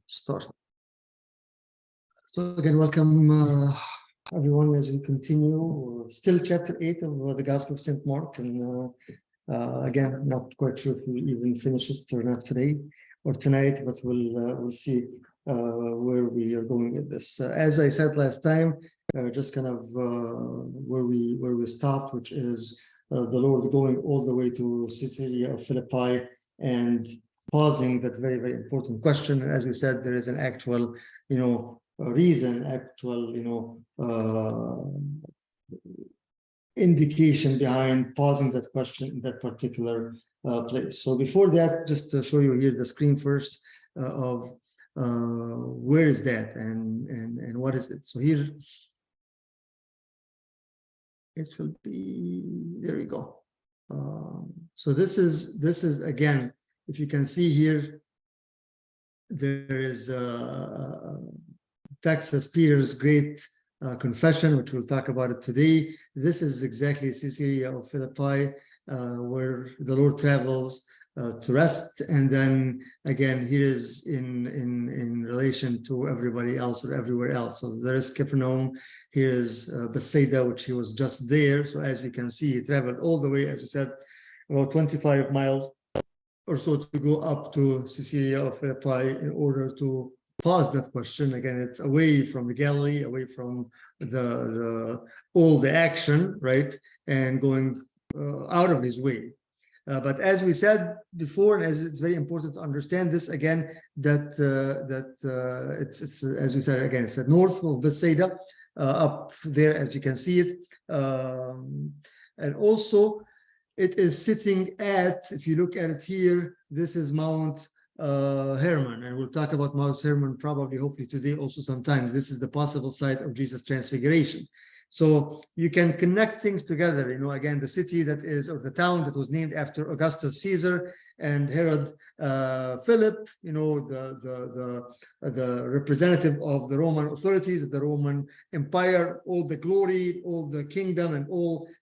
Start. So again, welcome everyone as we continue. Still chapter 8 of the Gospel of St. Mark, and again, not quite sure if we even finish it or not today or tonight, but we'll see where we are going with this. As I said last time, just kind of where we stopped, which is the Lord going all the way to Caesarea of Philippi and pausing that very, very important question. And as we said, there is an actual, reason, actual, indication behind pausing that question in that particular place. So before that, just to show you here the screen first of where is that and what is it. So here it will be, there we go. So this is again, if you can see here, there is Texas Peter's great confession, which we'll talk about it today. This is exactly Caesarea of Philippi, where the Lord travels to rest, and then again here is in relation to everybody else or everywhere else. So there is Capernaum, here is Bethsaida, which he was just there. So as we can see, he traveled all the way, as you said, about 25 miles or so to go up to Caesarea of Philippi in order to pause that question. Again, it's away from the Galilee, away from all the action, right, and going out of his way. But as we said before, and as it's very important to understand this again, that it's as we said again, it's the north of Bethsaida, up there as you can see it, and also it is sitting at, if you look at it here, this is Mount Hermon, and we'll talk about Mount Hermon probably, hopefully today also sometimes. This is the possible site of Jesus' transfiguration. So you can connect things together, again, the city that is, or the town that was named after Augustus Caesar and Herod Philip, the representative of the Roman authorities, the Roman Empire, all the glory, all the kingdom, and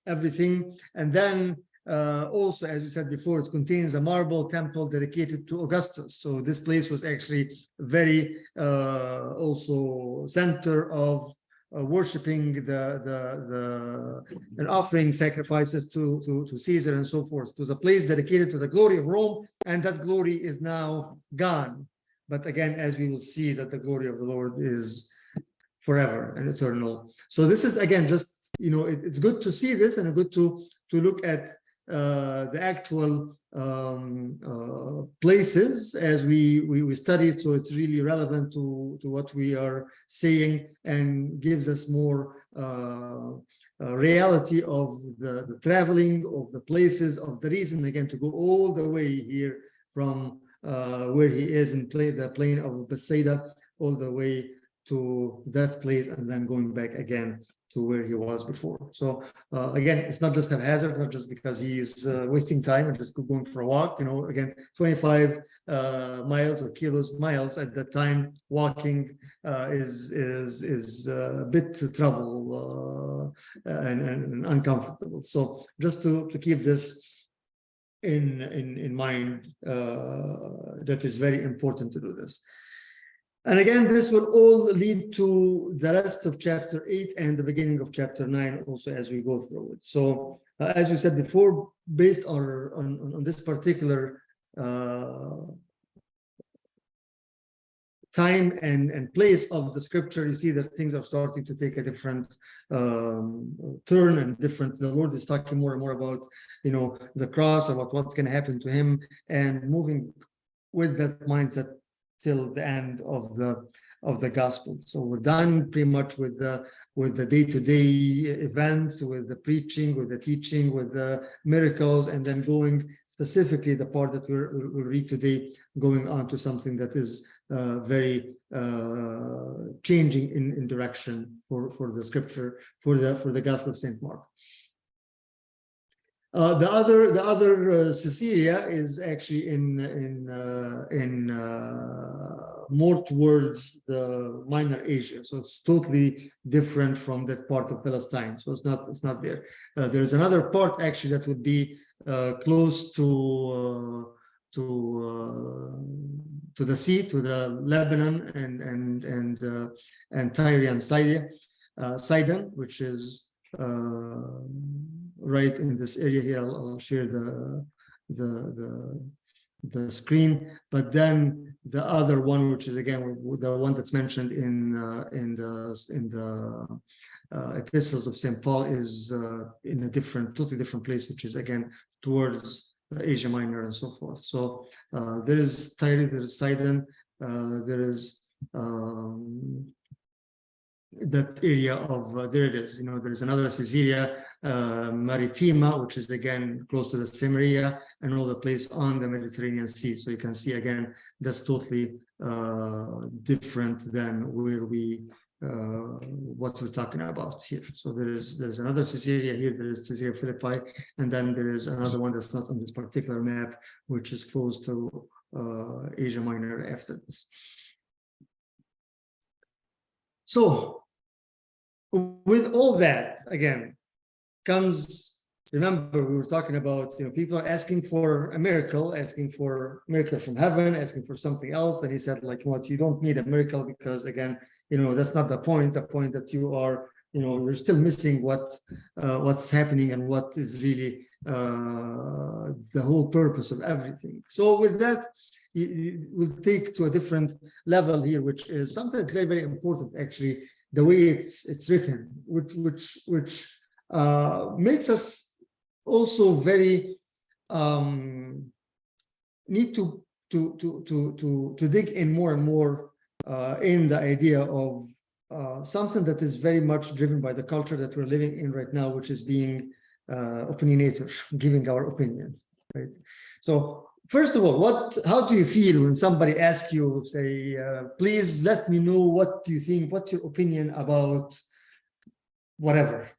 everything. And then also, as we said before, it contains a marble temple dedicated to Augustus. So this place was actually very also center of worshiping and offering sacrifices to Caesar and so forth. It was a place dedicated to the glory of Rome, and that glory is now gone. But again, as we will see, that the glory of the Lord is forever and eternal. So this is again just it's good to see this, and good to look at the actual places as we studied. So it's really relevant to what we are saying, and gives us more reality of the traveling, of the places, of the reason again to go all the way here from where he is in the plain of Bethsaida, all the way to that place, and then going back again to where he was before. So again, it's not just haphazard, not just because he is wasting time and just going for a walk. Again, 25 miles or miles at that time, walking is a bit trouble and uncomfortable. So just to keep this in mind, that is very important to do this. And again, this will all lead to the rest of chapter 8 and the beginning of chapter 9 also as we go through it. So as we said before, based on this particular time and place of the scripture, you see that things are starting to take a different turn and different. The Lord is talking more and more about, the cross, about what's going to happen to him, and moving with that mindset till the end of the gospel. So we're done pretty much with the day-to-day events, with the preaching, with the teaching, with the miracles, and then going specifically the part that we'll read today, going on to something that is very changing in direction for the scripture, for the Gospel of St. Mark. The other Caesarea is actually in more towards the Minor Asia, so it's totally different from that part of Palestine. So it's not there. There is another part actually that would be close to the sea, to the Lebanon and Tyre and Sidon, which is right in this area here. I'll share the screen. But then the other one, which is again the one that's mentioned in the epistles of St. Paul, is in a totally different place, which is again towards Asia Minor and so forth. So there is Tyre, there is Sidon, there is that area of there it is. There is another Caesarea Maritima, which is again close to the same area, and all the place on the Mediterranean Sea. So you can see again that's totally different than where what we're talking about here. So there's another Caesarea here, there is Caesarea Philippi, and then there is another one that's not on this particular map, which is close to Asia Minor after this. So with all that, again, comes, remember, we were talking about, people are asking for a miracle, from heaven, asking for something else. And he said, like, what, you don't need a miracle because, again, that's not the point. The point that you are, you're still missing what's happening and what is really the whole purpose of everything. So with that, we'll take to a different level here, which is something that's very, very important, actually, the way it's written, which makes us also very need to dig in more and more in the idea of something that is very much driven by the culture that we're living in right now, which is being opinionator, giving our opinion, right? So first of all, how do you feel when somebody asks you, say, please let me know what do you think, what's your opinion about whatever,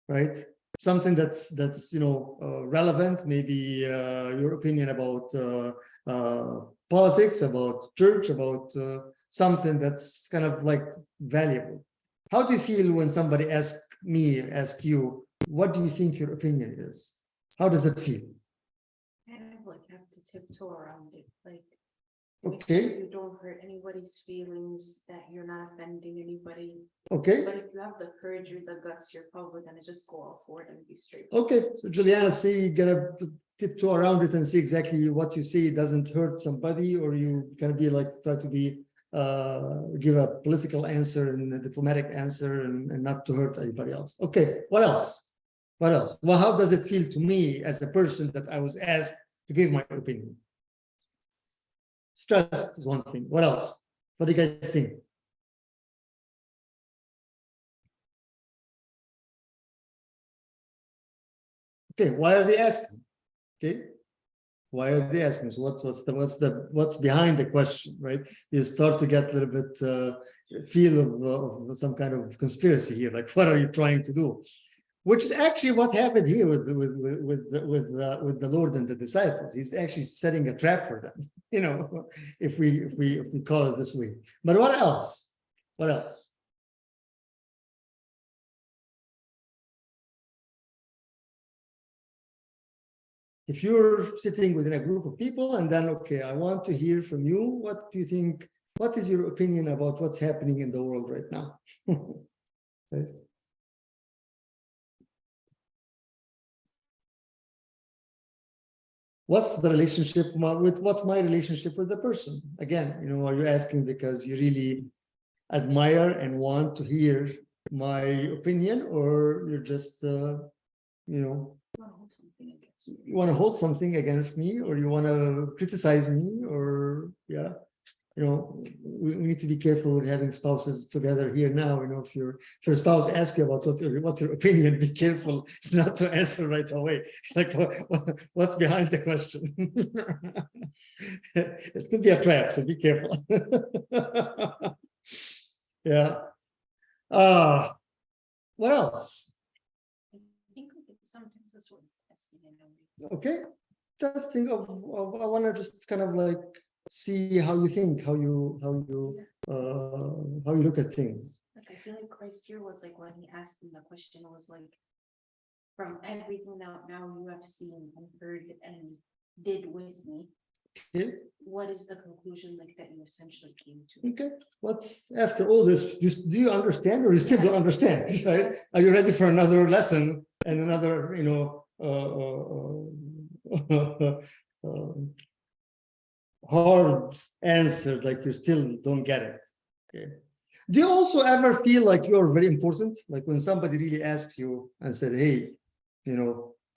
right? Something that's relevant, maybe your opinion about politics, about church, about something that's kind of like valuable. How do you feel when somebody asks you, what do you think your opinion is? How does that feel? Have to tiptoe around it, like okay, make sure you don't hurt anybody's feelings, that you're not offending anybody. Okay, but if you have the courage or the guts, you're probably gonna just go all for it and be straight. Okay, so Juliana, say you gotta tiptoe around it and see exactly what you say doesn't hurt somebody, or you gonna be like try to be give a political answer and a diplomatic answer and not to hurt anybody else. Okay, what else? Well, how does it feel to me as a person that I was asked to give my opinion? Stress is one thing. What else? What do you guys think? Okay, why are they asking? Okay, why are they asking? So what's behind the question, right? You start to get a little bit feel of some kind of conspiracy here. Like, what are you trying to do? Which is actually what happened here with the Lord and the disciples. He's actually setting a trap for them, if we call it this way. But what else? What else? If you're sitting within a group of people and then, okay, I want to hear from you. What do you think? What is your opinion about what's happening in the world right now? Right? What's the relationship what's my relationship with the person? Again, are you asking because you really admire and want to hear my opinion, or you're just you want to hold something against me, or you want to criticize me, or yeah, we need to be careful with having spouses together here now. If your spouse asks you about what's your opinion, be careful not to answer right away. Like, what's behind the question? It could be a trap, so be careful. Yeah. What else? I think sometimes it's sort of testing. Okay, testing of I want to just kind of like see how you think, how you look at things. Like, I feel like Christ here was like, when he asked him the question, was like, from everything that now you have seen and heard and did with me, Okay. What is the conclusion like that you essentially came to? Okay. What's after all this? Do you understand, or you still don't understand? Right? Are you ready for another lesson and another, hard answer, like you still don't get it? Okay. Do you also ever feel like you're very important? Like when somebody really asks you and said, "Hey,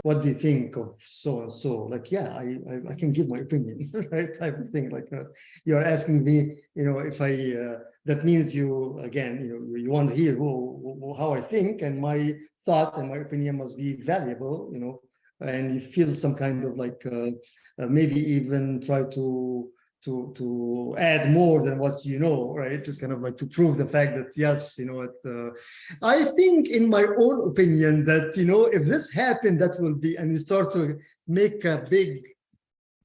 what do you think of so and so?" Like, yeah, I can give my opinion, right? Type of thing. Like you're asking me, if I that means you again, you want to hear how I think, and my thought and my opinion must be valuable, and you feel some kind of like maybe even try to add more than what right? Just kind of like to prove the fact that yes, I think in my own opinion that if this happened, that will be, and you start to make a big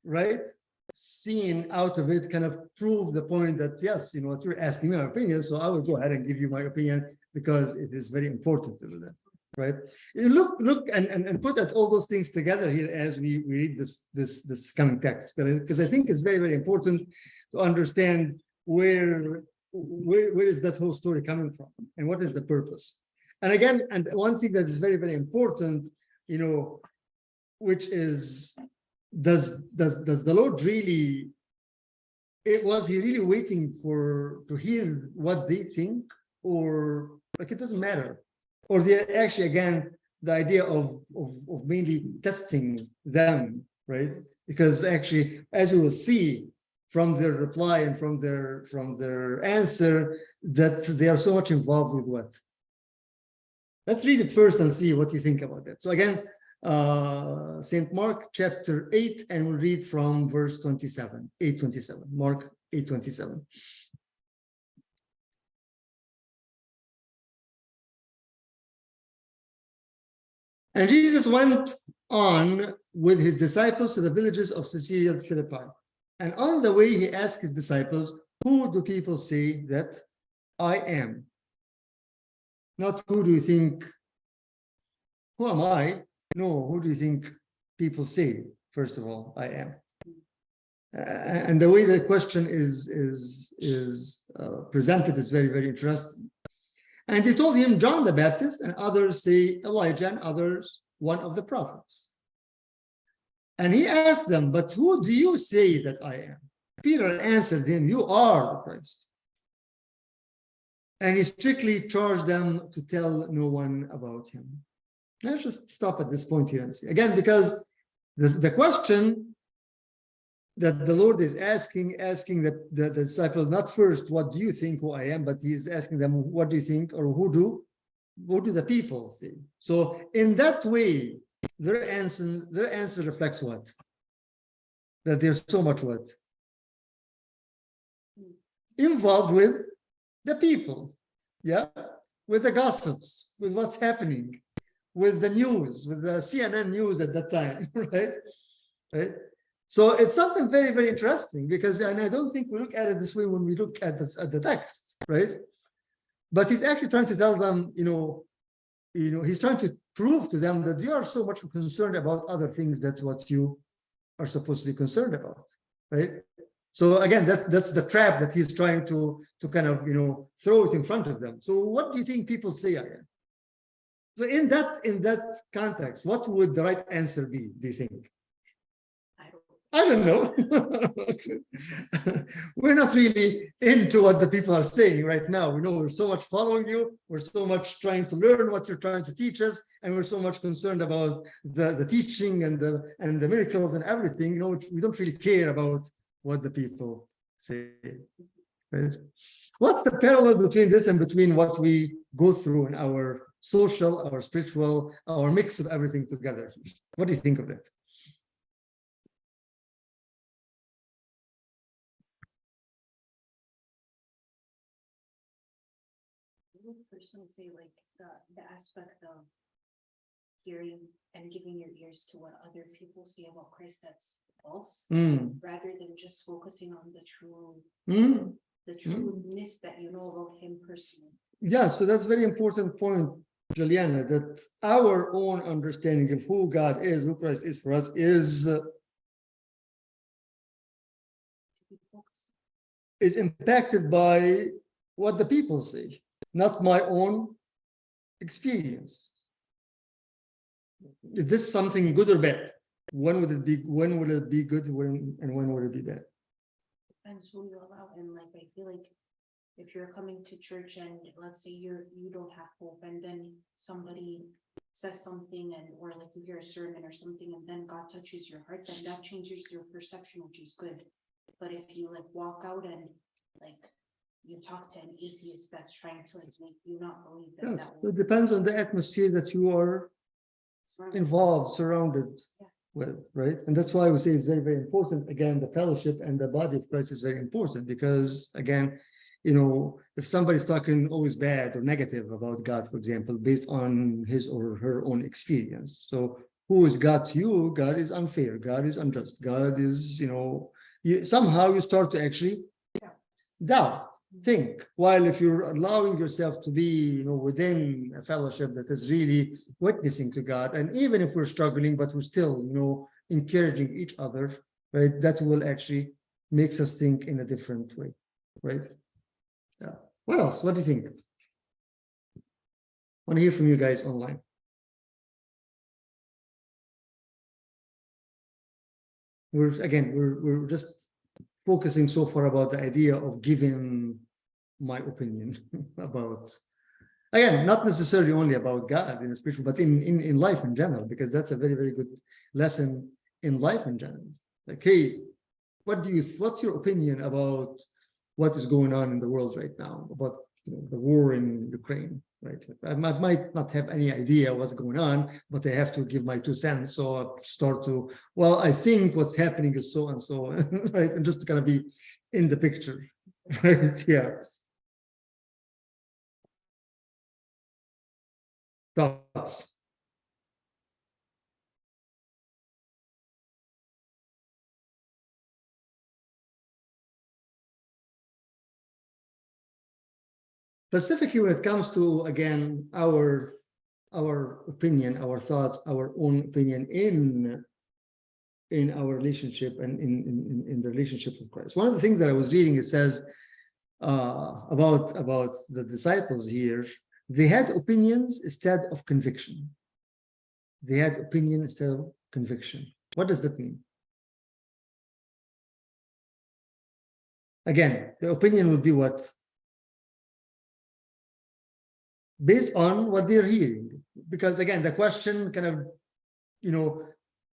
right scene out of it, kind of prove the point that yes, what you're asking me my opinion, so I will go ahead and give you my opinion because it is very important to do that. Right? Look and put at all those things together here as we read this coming text, because I think it's very, very important to understand where is that whole story coming from and what is the purpose. And again, and one thing that is very, very important, which is does the Lord really, was he really waiting to hear what they think, or like it doesn't matter? Or they're actually, again, the idea of mainly testing them, right? Because actually, as we will see from their reply and from their answer, that they are so much involved with what? Let's read it first and see what you think about that. So again, St. Mark chapter 8, and we'll read from verse 27, 8:27, Mark 8:27. And Jesus went on with his disciples to the villages of Caesarea Philippi. And on the way, he asked his disciples, "Who do people say that I am?" Not who do you think, who am I? No, who do you think people say, first of all, I am? And the way the question is presented is very, very interesting. And they told him, John the Baptist, and others say Elijah, and others one of the prophets. And he asked them, "But who do you say that I am?" Peter answered him, "You are the Christ." And he strictly charged them to tell no one about him. Let's just stop at this point here and see. Again, because the question that the Lord is asking the disciples, not first, what do you think who I am, but he is asking them, what do you think, or who do the people say? So in that way, their answer reflects what? That there's so much what? Involved with the people, yeah, with the gossips, with what's happening, with the news, with the CNN news at that time, right? So it's something very, very interesting because, and I don't think we look at it this way when we look at the text, right? But he's actually trying to tell them, he's trying to prove to them that you are so much concerned about other things than what you are supposed to be concerned about, right? So again, that's the trap that he's trying to kind of throw it in front of them. So what do you think people say I am? So in that context, what would the right answer be, do you think? I don't know. We're not really into what the people are saying right now. We know we're so much following you. We're so much trying to learn what you're trying to teach us, and we're so much concerned about the teaching and the miracles and everything. We don't really care about what the people say. Right? What's the parallel between this and between what we go through in our social, our spiritual, our mix of everything together? What do you think of that? Would personally say like the aspect of hearing and giving your ears to what other people say about Christ that's false, rather than just focusing on the trueness that you know about him personally. Yeah, so that's a very important point, Juliana, that our own understanding of who God is, who Christ is for us, is is impacted by what the people say, not my own experience. Is this something good or bad? When would it be good, and when would it be bad? Depends who you allow, and like I feel like if you're coming to church and let's say you don't have hope, and then somebody says something, and or like you hear a sermon or something, and then God touches your heart, then that changes your perception, which is good. But if you like walk out and like you talk to an atheist that's trying to like make you not believe that, Yes, it depends on the atmosphere that you are involved, surrounded with, right? And that's why we say it's very, very important. Again, the fellowship and the body of Christ is very important because, again, you know, if somebody's talking always bad or negative about God, for example, based on his or her own experience. So who is God to you? God is unfair. God is unjust. God is, you know, somehow you start to actually doubt. Think, while if you're allowing yourself to be, you know, within a fellowship that is really witnessing to God, and even if we're struggling, but we're still, you know, encouraging each other, right? That will actually makes us think in a different way, right? Yeah. What else? What do you think? I want to hear from you guys online. We're just focusing so far about the idea of giving my opinion about, again, not necessarily only about God in a spiritual, but in life in general, because that's a very, very good lesson in life in general. Like, hey, what's your opinion about what is going on in the world right now, about, you know, the war in Ukraine, right? I might not have any idea what's going on, but I have to give my 2 cents. So I start to, well, I think what's happening is so and so, right? And just to kind of be in the picture, right? Yeah. Thoughts? Specifically when it comes to, again, our opinion, our thoughts, our own opinion in our relationship and in the relationship with Christ. One of the things that I was reading, it says about the disciples here, they had opinions instead of conviction. They had opinion instead of conviction. What does that mean? Again, the opinion would be what? Based on what they're hearing. Because again, the question kind of, you know,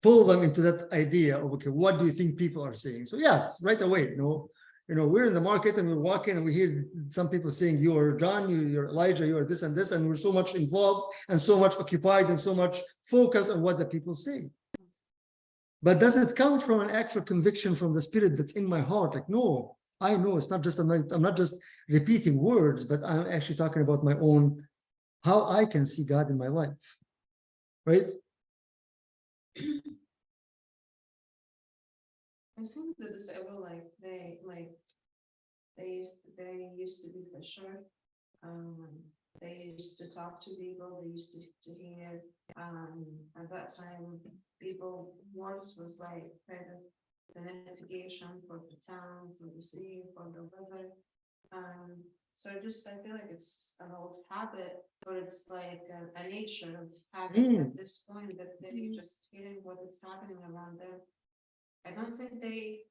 pull them into that idea of, okay, what do you think people are saying? So yes, right away, you know, we're in the market and we're walking and we hear some people saying, you're John, you're Elijah, you're this and this, and we're so much involved and so much occupied and so much focused on what the people say. But does it come from an actual conviction from the Spirit that's in my heart? Like, no, I know it's not just, I'm not just repeating words, but I'm actually talking about my own, how I can see God in my life, right? I think the disabled, like they used to be fisher. They used to talk to people. They used to hear. At that time, people words was like kind of the navigation for the town, for the sea, for the river. So I feel like it's an old habit, but it's like a nature of habit at this point that they just hearing what is happening around them. I don't think they,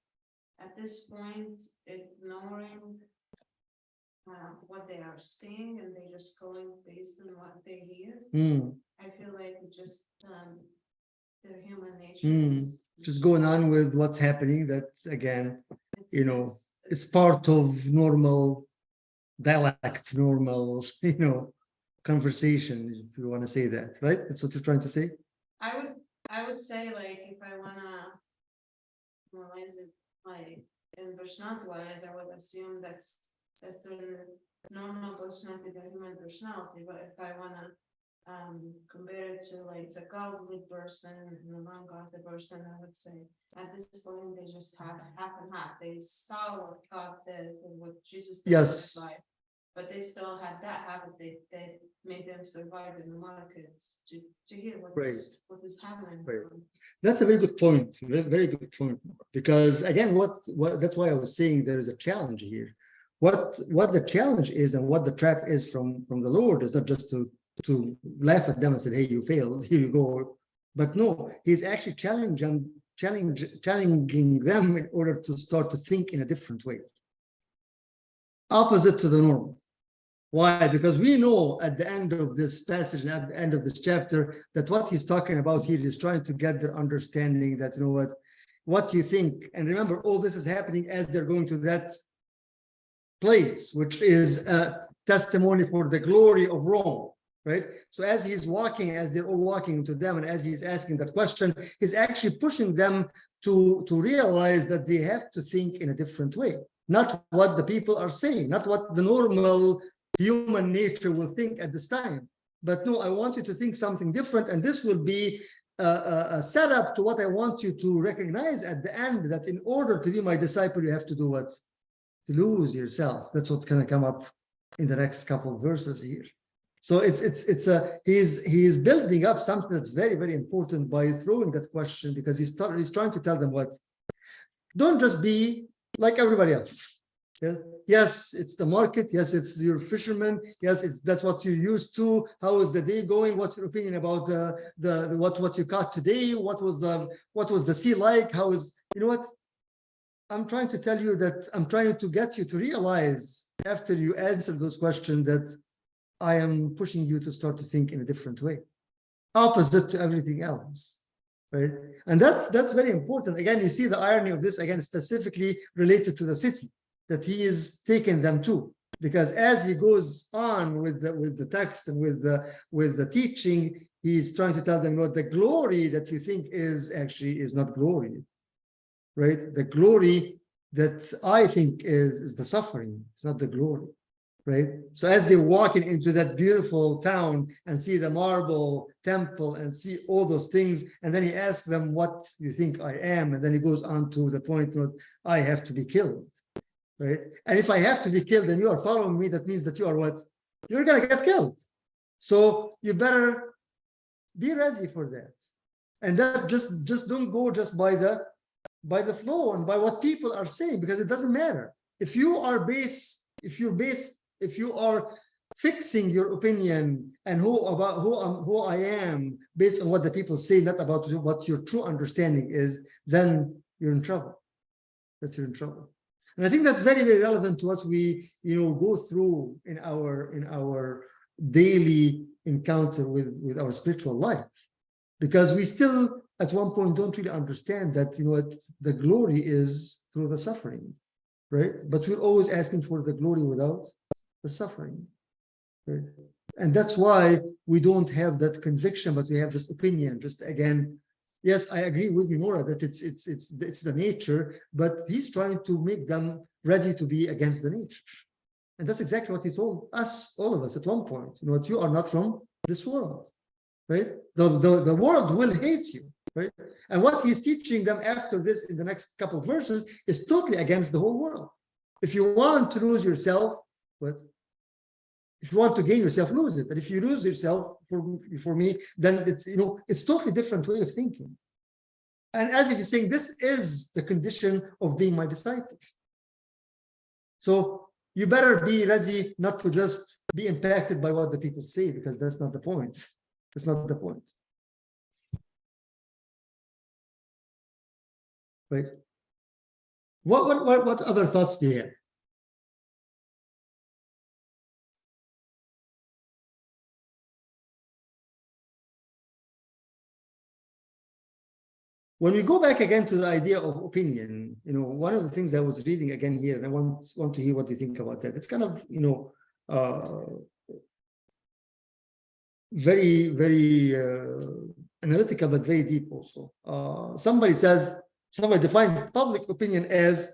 at this point, ignoring what they are seeing and they just going based on what they hear. I feel like it just their human nature is just going on with what's happening. That's again, you know, it's part of normal dialect, normal, you know, conversation, if you want to say that, right? That's what you're trying to say. I would say, like, if I wanna analyze it like in personality wise, I would assume that's the normal personality, the human personality. But if I wanna compare it to like the godly person and the non-godly person, I would say at this point they just have half and half. They saw what God did and what Jesus did in Yes. his life, but but they still had that habit. They made them survive in the markets to hear what is happening. Right. That's a very good point. Very good point. Because again, what that's why I was saying there is a challenge here. What the challenge is and what the trap is from the Lord is not just to laugh at them and say, hey, you failed, here you go. But no, he's actually challenging them in order to start to think in a different way. Opposite to the norm. Why? Because we know at the end of this passage and at the end of this chapter that what he's talking about here is trying to get their understanding that, you know what you think. And remember, all this is happening as they're going to that place, which is a testimony for the glory of Rome, right? So as he's walking, as they're all walking to them, and as he's asking that question, he's actually pushing them to realize that they have to think in a different way. Not what the people are saying, not what the normal human nature will think at this time. But no, I want you to think something different, and this will be a setup to what I want you to recognize at the end, that in order to be my disciple, you have to do what? To lose yourself. That's what's going to come up in the next couple of verses here. So he's building up something that's very, very important by throwing that question, because he's trying to tell them what? Don't just be like everybody else. Yeah? Yes, it's the market. Yes, it's your fishermen. Yes, that's what you're used to. How is the day going? What's your opinion about what you caught today? What was the sea like? How is, you know what? I'm trying to tell you that I'm trying to get you to realize after you answer those questions that I am pushing you to start to think in a different way, opposite to everything else, right? And that's very important. Again, you see the irony of this, again, specifically related to the city that he is taking them to, because as he goes on with the text and with the teaching, he's trying to tell them, what the glory that you think is not glory, right? The glory that I think is the suffering. It's not the glory, right? So as they're walking into that beautiful town and see the marble temple and see all those things, and then he asks them, what do you think I am? And then he goes on to the point that I have to be killed, right? And if I have to be killed and you are following me, that means that you are what? You're going to get killed. So you better be ready for that. And that just don't go just by the flow and by what people are saying, because it doesn't matter. If you are fixing your opinion and who I am based on what the people say, not about what your true understanding is, then you're in trouble. You're in trouble. And I think that's very, very relevant to what we go through in our daily encounter with our spiritual life, because we still at one point don't really understand that what the glory is through the suffering, right? But we're always asking for the glory without the suffering, right? And that's why we don't have that conviction, but we have this opinion. Just again, yes, I agree with you, Nora, that it's the nature, but he's trying to make them ready to be against the nature. And that's exactly what he told us, all of us, at one point. You are not from this world, right? The world will hate you, right? And what he's teaching them after this in the next couple of verses is totally against the whole world. If you want to lose yourself, what? If you want to gain yourself, lose it. But if you lose yourself for me, then it's totally different way of thinking. And as if he's saying, this is the condition of being my disciple. So you better be ready not to just be impacted by what the people say, because that's not the point. That's not the point. Right? What other thoughts do you have? When we go back again to the idea of opinion, one of the things I was reading again here, and I want to hear what you think about that. It's kind of, very, very analytical, but very deep also. Somebody defined public opinion as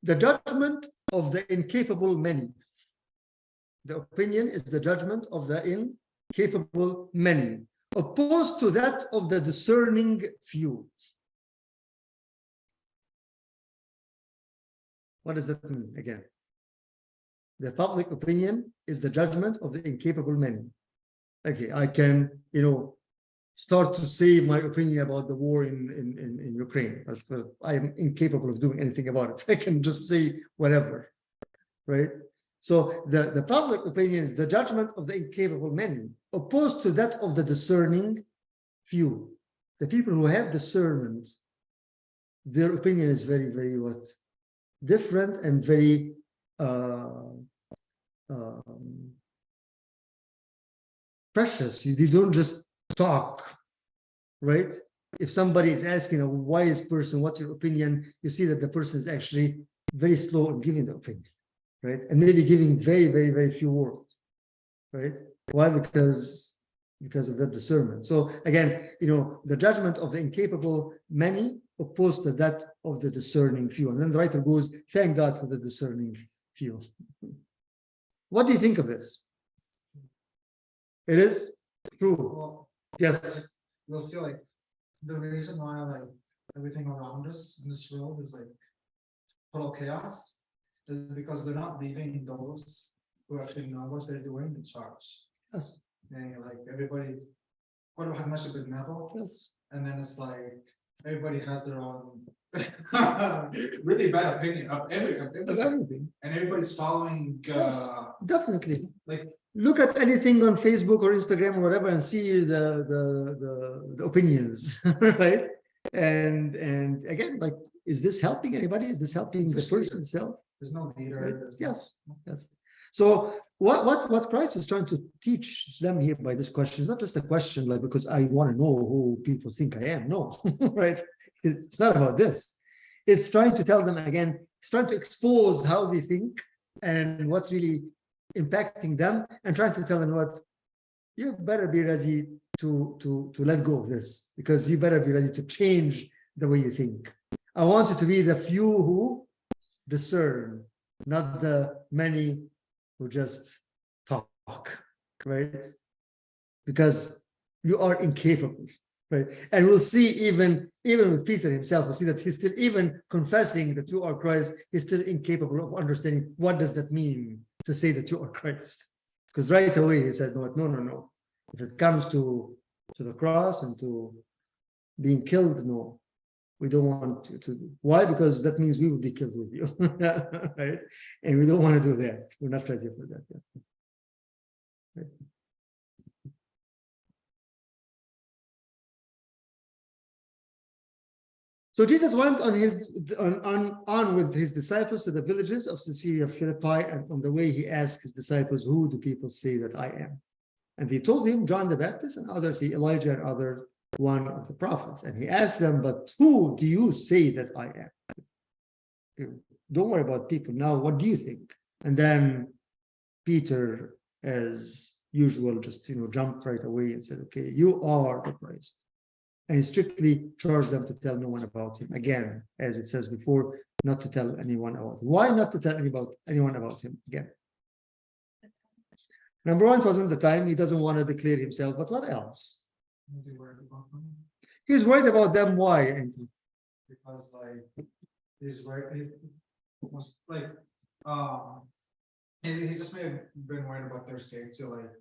the judgment of the incapable many. The opinion is the judgment of the incapable many, opposed to that of the discerning few. What does that mean again? The public opinion is the judgment of the incapable many. Okay, I can, start to say my opinion about the war in Ukraine. But I am incapable of doing anything about it. I can just say whatever, right? So the public opinion is the judgment of the incapable many, opposed to that of the discerning few. The people who have discernment, their opinion is very, very different and very precious. They don't just talk, right? If somebody is asking a wise person, what's your opinion? You see that the person is actually very slow in giving the opinion, right? And maybe giving very, very, very few words, right? Why? Because of that discernment. So again, the judgment of the incapable many opposed to that of the discerning few. And then the writer goes, thank God for the discerning few. What do you think of this? It is true. Well, Yes. you'll see like the reason why like everything around us in this world is like total chaos is because they're not leaving those who actually know what they're doing in charge. Yes. And like everybody, what about much of level? Yes. And then it's like everybody has their own really bad opinion of everything. And everybody's following Definitely. like Look at anything on Facebook or Instagram or whatever and see the opinions, right? And again, like, is this helping anybody? Is this helping the person itself? there's no leader. Right? There's no- Yes. So what Christ is trying to teach them here by this question is not just a question like because I want to know who people think I am. No, right? It's not about this. It's trying to tell them again, it's trying to expose how they think and what's really impacting them, and trying to tell them what you better be ready to let go of this, because you better be ready to change the way you think. I want you to be the few who discern, not the many who just talk, right? Because you are incapable, right? And we'll see even with Peter himself, we'll see that he's still, even confessing that you are Christ, he's still incapable of understanding what does that mean to say that you are Christ. Because right away he said, no. If it comes to the cross and to being killed, no, we don't want to do. Why? Because that means we will be killed with you, right? And we don't want to do that. We're not ready for that yet. Right. So Jesus went on with his disciples to the villages of Caesarea Philippi, and on the way he asked his disciples, "Who do people say that I am?" And they told him, John the Baptist, and others say Elijah, and others one of the prophets. And he asked them, "But who do you say that I am?" Don't worry about people now. What do you think? And then Peter, as usual, just jumped right away and said, "Okay, you are the Christ." And he strictly charged them to tell no one about him. Again, as it says before, not to tell anyone about him. Why not to tell anyone about him? Again, number one, it wasn't the time. He doesn't want to declare himself. But what else? Was he worried about them? He's worried about them. Why, Anthony? Because like he's worried, he was like he just may have been worried about their safety, like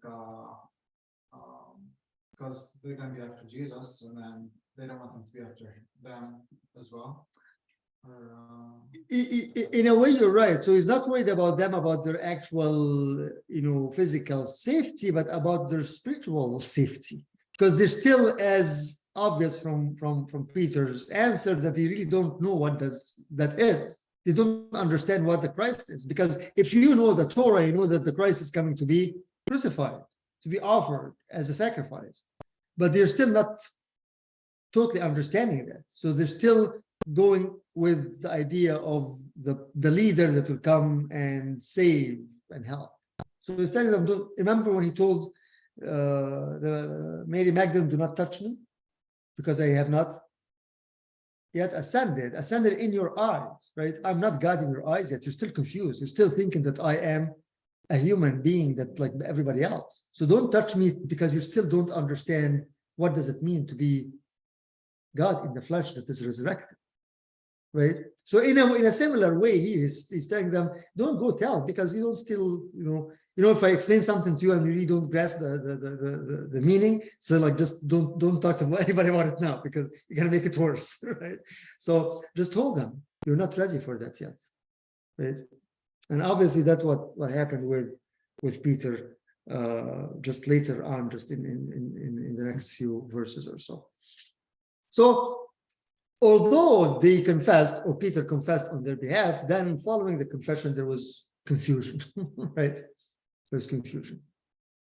because they're gonna be after Jesus, and then they don't want them to be after them as well. Or, In a way, you're right. So he's not worried about them, about their actual, physical safety, but about their spiritual safety, because they're still as obvious from Peter's answer that they really don't know what that is. They don't understand what the Christ is, because if you know the Torah, you know that the Christ is coming to be crucified, to be offered as a sacrifice, but they're still not totally understanding that. So they're still going with the idea of the leader that will come and save and help. So he's telling them, remember when he told the Mary Magdalene, "Do not touch me, because I have not yet ascended in your eyes," right? I'm not God in your eyes yet. You're still confused. You're still thinking that I am a human being that like everybody else. So don't touch me, because you still don't understand what does it mean to be God in the flesh that is resurrected. right? So in a similar way, he's telling them, don't go tell, because you don't still, if I explain something to you and you really don't grasp the meaning, so like just don't talk to anybody about it now, because you're gonna make it worse, right? So just hold them, you're not ready for that yet, right? And obviously that's what happened with Peter just later on, just in the next few verses or so. So although they confessed, or Peter confessed on their behalf, then following the confession, there was confusion, right? There's confusion.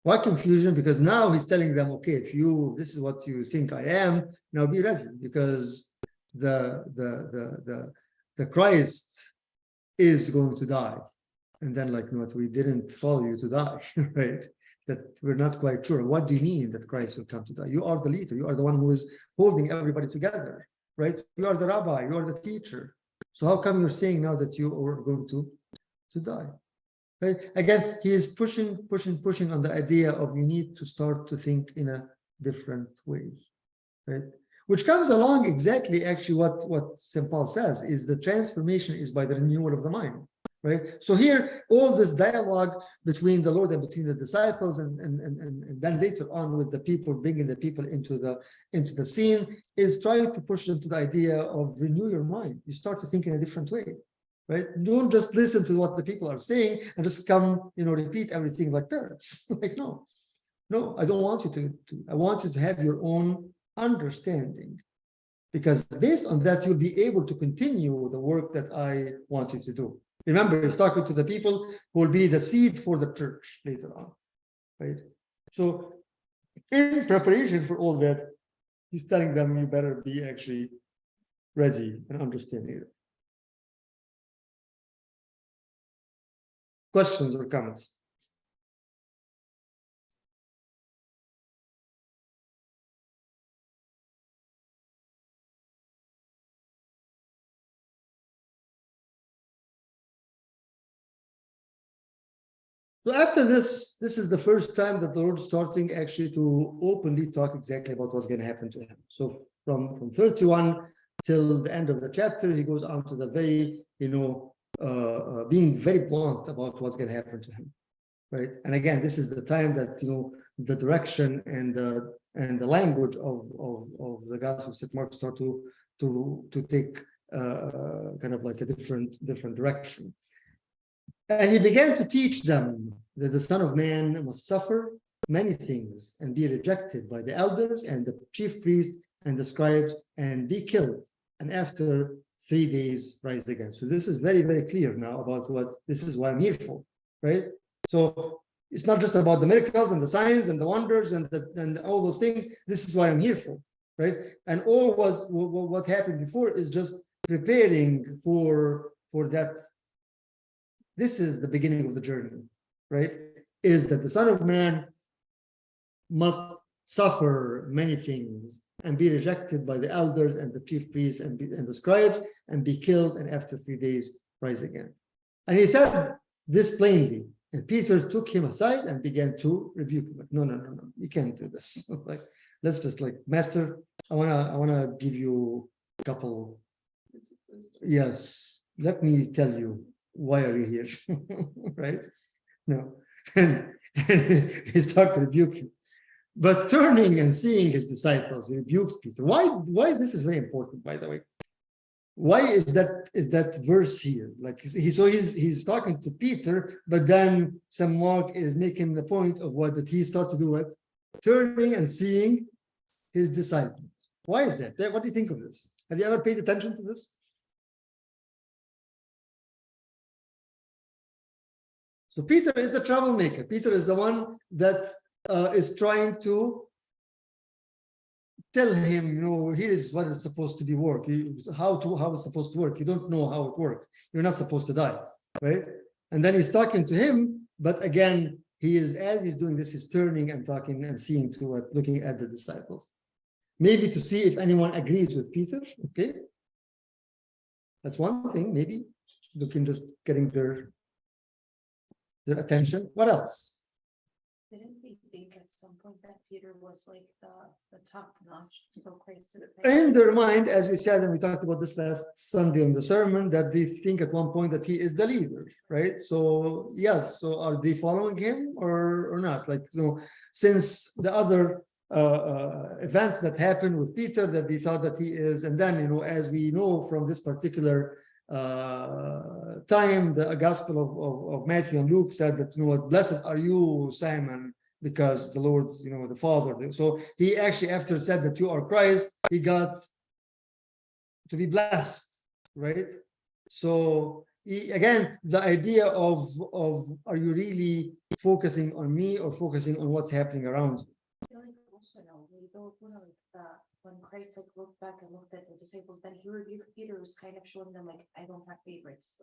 Why confusion? Because now he's telling them, okay, if this is what you think I am, now be ready, because the Christ is going to die. And then like, what, we didn't follow you to die, right? That we're not quite sure. What do you mean that Christ will come to die? You are the leader. You are the one who is holding everybody together, right? You are the rabbi. You are the teacher. So how come you're saying now that you are going to die? Right? Again, he is pushing on the idea of you need to start to think in a different way, right? Which comes along exactly actually what St. Paul says is the transformation is by the renewal of the mind, right? So here, all this dialogue between the Lord and between the disciples, and then later on with the people, bringing the people into the scene, is trying to push them to the idea of renew your mind. You start to think in a different way, right? Don't just listen to what the people are saying and just come, repeat everything like parrots. Like, no, I don't want you to. I want you to have your own understanding, because based on that, you'll be able to continue the work that I want you to do. Remember, he's talking to the people who will be the seed for the church later on, right? So in preparation for all that, he's telling them, you better be actually ready and understanding it. Questions or comments? So after this is the first time that the Lord is starting actually to openly talk exactly about what's going to happen to him. So from 31 till the end of the chapter, he goes on to the very, being very blunt about what's going to happen to him, right? And again, this is the time that, the direction and the language of the Gospel of St. Mark start to take kind of like a different direction. And he began to teach them that the Son of Man must suffer many things and be rejected by the elders and the chief priests and the scribes and be killed, and after 3 days rise again. So this is very, very clear now about what this is what I'm here for, right? So it's not just about the miracles and the signs and the wonders and all those things. This is what I'm here for, right? And all what happened before is just preparing for that. This is the beginning of the journey, right? Is that the Son of Man must suffer many things and be rejected by the elders and the chief priests and the scribes and be killed, and after 3 days rise again. And he said this plainly, and Peter took him aside and began to rebuke him. Like, no, you can't do this. Like, let's just like, Master, I wanna give you a couple. Yes, let me tell you. Why are you here? Right? No. And he started to rebuke him. But turning and seeing his disciples, he rebuked Peter. Why this is very important, by the way. Why is that verse here? Like he's talking to Peter, but then St. Mark is making the point of what that he started to do with turning and seeing his disciples. Why is that? What do you think of this? Have you ever paid attention to this? So Peter is the troublemaker. Peter is the one that is trying to tell him, here is what is supposed to be work. How it's supposed to work. You don't know how it works. You're not supposed to die, right? And then he's talking to him, but again, as he's doing this, he's turning and talking and seeing to looking at the disciples. Maybe to see if anyone agrees with Peter. Okay, that's one thing. Maybe looking, just getting their attention. What else? Didn't they think at some point that Peter was like the top notch, so Christ. In their mind, as we said, and we talked about this last Sunday on the sermon, that they think at one point that he is the leader, right? So yes, so are they following him or not? Like, since the other events that happened with Peter, that they thought that he is, and then as we know from this particular time, the Gospel of Matthew and Luke said that blessed are you, Simon, because the Lord, the Father. So he actually, after said that you are Christ, he got to be blessed, right? So again, the idea of are you really focusing on me or focusing on what's happening around you? I feel like also when Christ looked back and looked at the disciples, then he rebuked Peter, was kind of showing them I don't have favorites.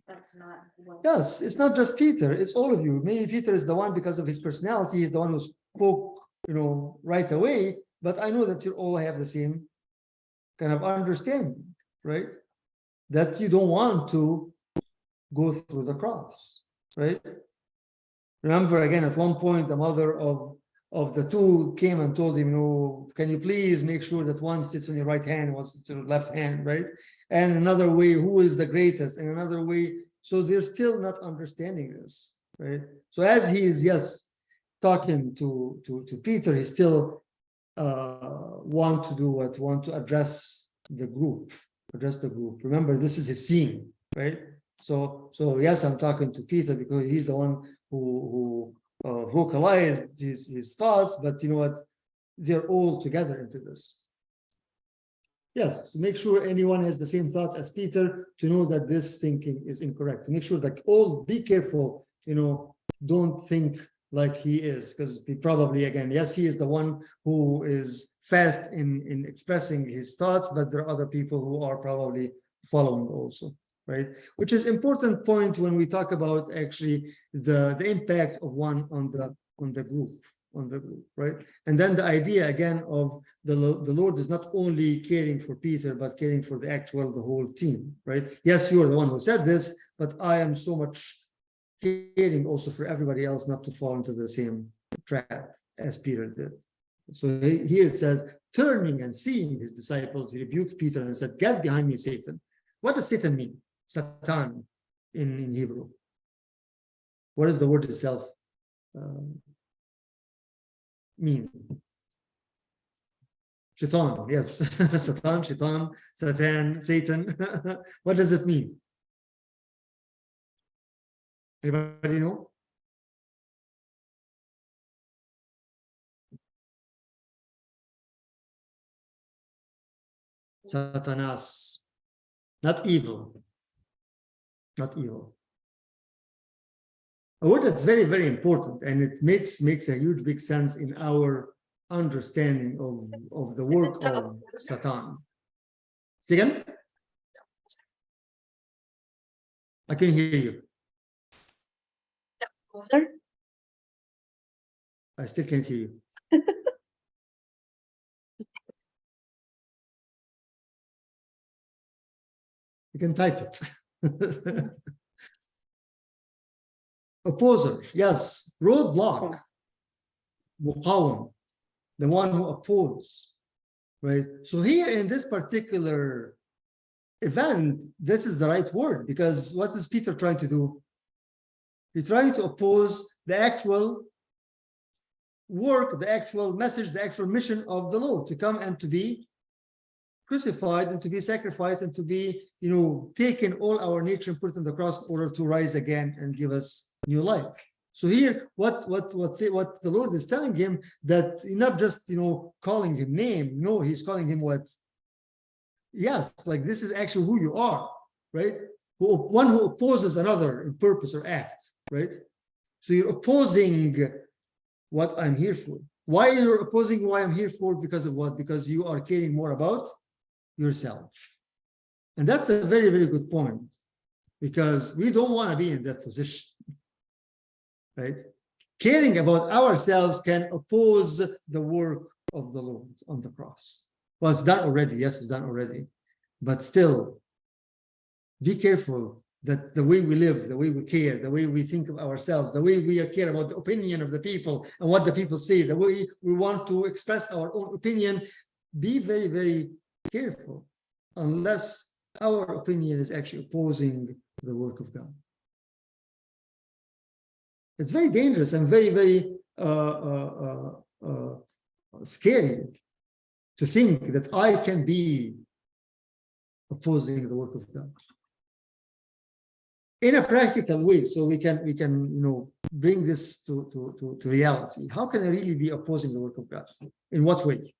That's not what. Yes, it's not just Peter, it's all of you. Maybe Peter is the one, because of his personality, he's the one who spoke, right away. But I know that you all have the same kind of understanding, right? That you don't want to go through the cross, right? Remember, again, at one point, the mother of the two came and told him, can you please make sure that one sits on your right hand, one sits on your left hand, right? And another way, who is the greatest? And another way, so they're still not understanding this, right? So as he is, yes, talking to Peter, he still want to address the group. Remember, this is his team, right? So yes, I'm talking to Peter because he's the one who vocalized his thoughts, but you know what? They're all together into this. Yes, to make sure anyone has the same thoughts as Peter, to know that this thinking is incorrect. To make sure that all be careful, don't think like he is, because probably, again, yes, he is the one who is fast in expressing his thoughts, but there are other people who are probably following also, right? Which is important point when we talk about actually the impact of one on the group, right? And then the idea again of the Lord is not only caring for Peter, but caring for the whole team, right? Yes, you are the one who said this, but I am so much caring also for everybody else not to fall into the same trap as Peter did. So here it says, turning and seeing his disciples, he rebuked Peter and said, "Get behind me, Satan." What does Satan mean? Satan in Hebrew. What does the word itself mean? Shaitan, yes. Satan, Shaitan, Satan, Satan. What does it mean? Anybody know? Satanas. Not evil. Not evil. A word that's very, very important, and it makes a huge, big sense in our understanding of the work of Satan. Say again? I can hear you. I still can't hear you. You can type it. Opposer, yes. Roadblock. Muqawam, the one who opposes, right? So here in this particular event, this is the right word, because what is Peter trying to do? He's trying to oppose the actual work, the actual message, the actual mission of the Lord, to come and to be crucified and to be sacrificed and to be, taken all our nature and put on the cross in order to rise again and give us new life. So here, what the Lord is telling him, that not just calling him name, no, he's calling him what? Yes, like this is actually who you are, right? One who opposes another in purpose or act, right? So you're opposing what I'm here for. Why you're opposing why I'm here for? Because of what? Because you are caring more about yourself. And that's a very, very good point, because we don't want to be in that position, right? Caring about ourselves can oppose the work of the Lord on the cross. Well, it's done already. Yes, it's done already. But still, be careful that the way we live, the way we care, the way we think of ourselves, the way we care about the opinion of the people and what the people say, the way we want to express our own opinion, be very, very careful unless our opinion is actually opposing the work of God. It's very dangerous and very, very scary to think that I can be opposing the work of God in a practical way, so we can bring this to reality. How can I really be opposing the work of God? In what way?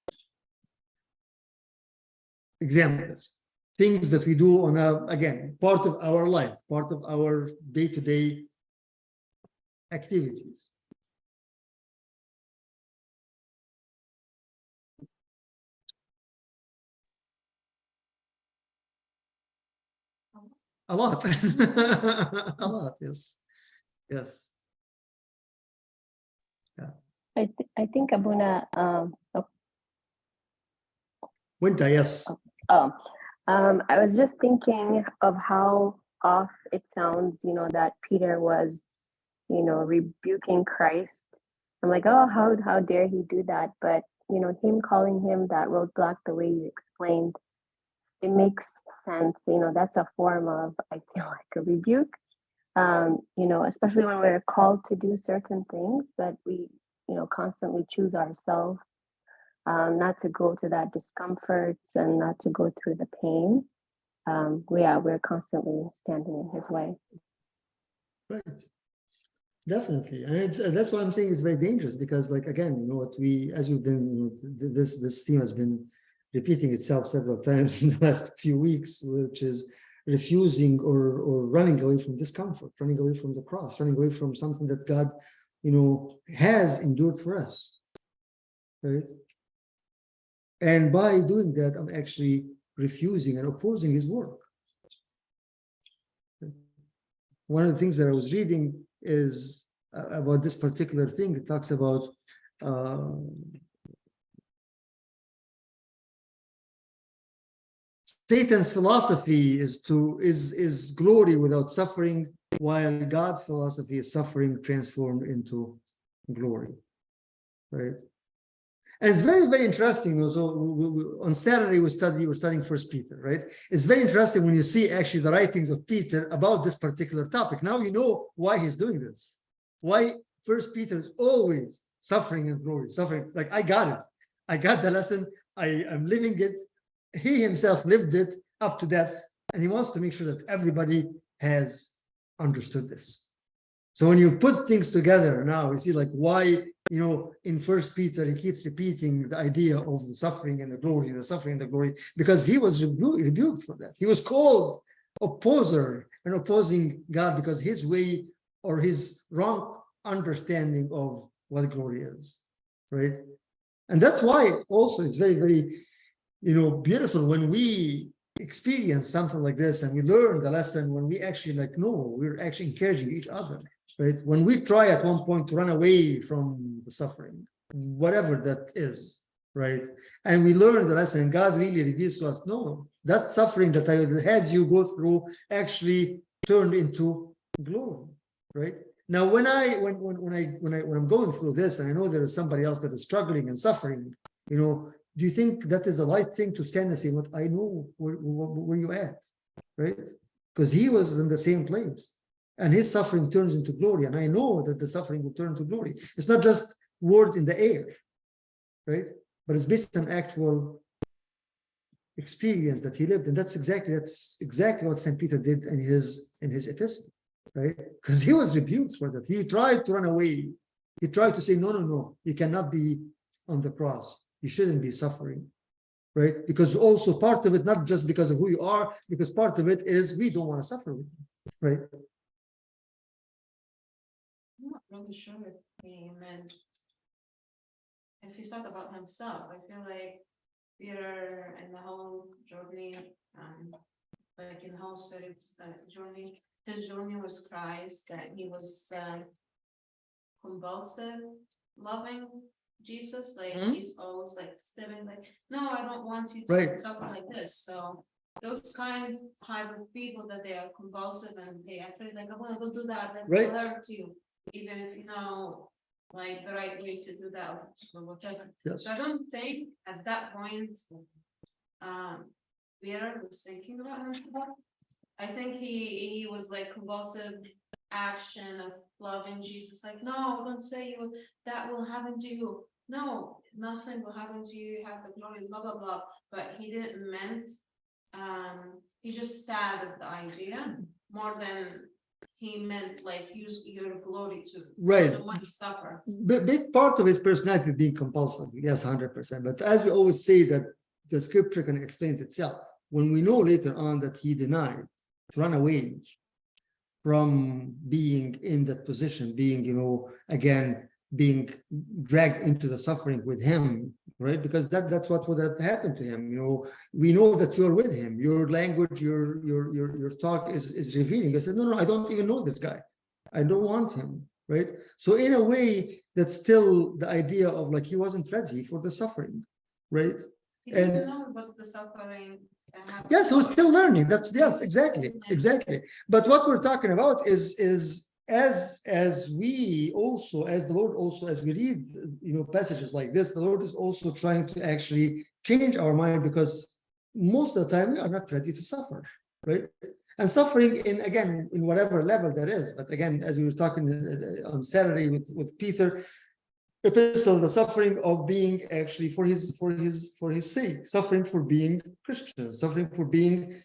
Examples, things that we do on again, part of our life, part of our day-to-day activities. A lot. A lot, yes. Yes. Yeah. I think Abuna, Winter, yes. I was just thinking of how off it sounds, that Peter was, rebuking Christ. I'm like, oh, how dare he do that? But, him calling him that roadblock the way you explained, it makes sense. That's a form of, I feel like, a rebuke. Especially when we're called to do certain things that we, constantly choose ourselves, not to go to that discomfort and not to go through the pain. We're constantly standing in his way. Right. Definitely. And that's why I'm saying it's very dangerous, because like, again, what as we've been, this theme has been repeating itself several times in the last few weeks, which is refusing or running away from discomfort, running away from the cross, running away from something that God, has endured for us. Right. And by doing that, I'm actually refusing and opposing his work. One of the things that I was reading is about this particular thing. It talks about Satan's philosophy is glory without suffering, while God's philosophy is suffering transformed into glory. Right. And it's very, very interesting. Also, on Saturday we're studying First Peter, right? It's very interesting when you see actually the writings of Peter about this particular topic. Now you know why he's doing this. Why First Peter is always suffering and glory, suffering. Like, I got it. I got the lesson. I am living it. He himself lived it up to death, and he wants to make sure that everybody has understood this. So when you put things together now, you see like why, in First Peter, he keeps repeating the idea of the suffering and the glory, the suffering and the glory, because he was rebuked for that. He was called opposer and opposing God because his way or his wrong understanding of what glory is, right? And that's why also it's very, very, beautiful when we experience something like this and we learn the lesson, when we actually we're actually encouraging each other. Right? When we try at one point to run away from the suffering, whatever that is, right? And we learn the lesson, and God really reveals to us, no, that suffering that I had you go through actually turned into glory, right? Now, when I'm going through this, and I know there is somebody else that is struggling and suffering, do you think that is a light thing to stand and say, "What I know where you at," right? Because he was in the same place. And his suffering turns into glory. And I know that the suffering will turn to glory. It's not just words in the air, right? But it's based on actual experience that he lived. And that's exactly what St. Peter did in his epistle, right? Because he was rebuked for that. He tried to run away. He tried to say, no, you cannot be on the cross. You shouldn't be suffering, right? Because also part of it, not just because of who you are, because part of it is we don't want to suffer with you, right? I'm not really sure if he meant, if he thought about himself. I feel like Peter and the whole journey, like in the whole journey, his journey was Christ, that he was convulsive, loving Jesus, like he's always like stepping, like, no, I don't want you to Right. suffer like this. So those type of people that they are compulsive and they actually like, oh, we'll do that, that Right. will hurt you, even if you know, like the right way to do that or whatever. Yes. So I don't think at that point, Peter was thinking about himself. I think he was like convulsive action of loving Jesus, like, no, don't say you, that will happen to you. No, nothing will happen to you, you have the glory, blah, blah, blah. But he didn't meant, he just sad at the idea more than he meant like use your glory to. Right. So no one suffer. Big part of his personality being compulsive, yes, 100%. But as we always say, that the scripture can explain itself. When we know later on that he denied to run away from being in that position, being, again, being dragged into the suffering with him, right? Because that's what would have happened to him. We know that you're with him. Your language, your talk is revealing. I said, no, I don't even know this guy. I don't want him, right? So in a way, that's still the idea of like he wasn't ready for the suffering, right? He didn't know about the suffering. Yes, he was still learning. Yes, exactly. But what we're talking about is as we also, as the Lord also, as we read, passages like this, the Lord is also trying to actually change our mind, because most of the time we are not ready to suffer, right? And suffering in whatever level that is. But again, as we were talking on Saturday with Peter, epistle, the suffering of being actually for his sake, suffering for being Christian, suffering for being,